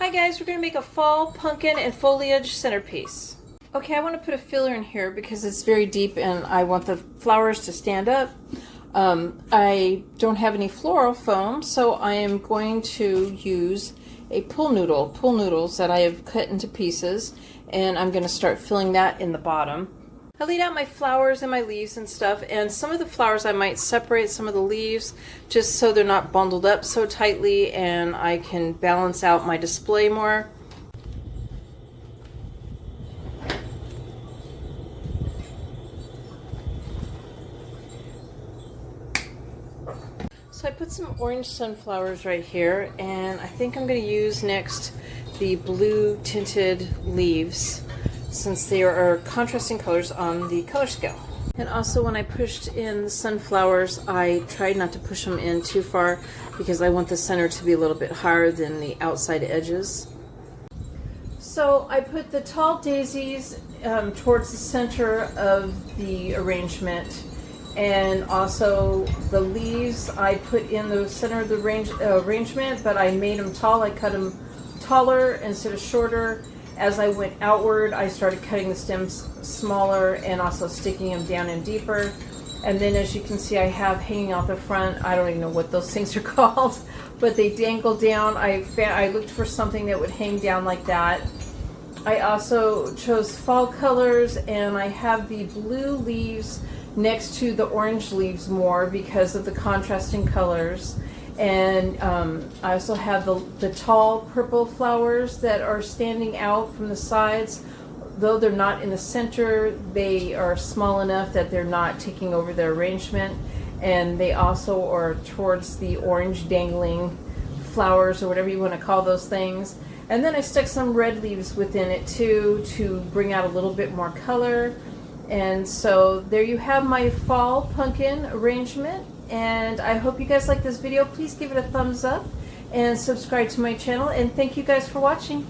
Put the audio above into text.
Hi guys, we're going to make a fall pumpkin and foliage centerpiece. Okay, I want to put a filler in here because it's very deep and I want the flowers to stand up. I don't have any floral foam, so I am going to use a pool noodles that I have cut into pieces, and I'm going to start filling that in the bottom. I laid out my flowers and my leaves and stuff, and some of the flowers I might separate some of the leaves just so they're not bundled up so tightly and I can balance out my display more. So I put some orange sunflowers right here, and I think I'm going to use next the blue tinted leaves, since they are contrasting colors on the color scale. And also when I pushed in the sunflowers, I tried not to push them in too far because I want the center to be a little bit higher than the outside edges. So I put the tall daisies towards the center of the arrangement, and also the leaves I put in the center of the arrangement, but I made them tall. I cut them taller instead of shorter. As I went outward, I started cutting the stems smaller and also sticking them down in deeper. And then as you can see, I have hanging out the front, I don't even know what those things are called, but they dangle down. I looked for something that would hang down like that. I also chose fall colors, and I have the blue leaves next to the orange leaves more because of the contrasting colors. And I also have the tall purple flowers that are standing out from the sides. Though they're not in the center, they are small enough that they're not taking over the arrangement. And they also are towards the orange dangling flowers, or whatever you want to call those things. And then I stuck some red leaves within it too, to bring out a little bit more color. And so there you have my fall pumpkin arrangement. And I hope you guys like this video. Please give it a thumbs up and subscribe to my channel. And thank you guys for watching.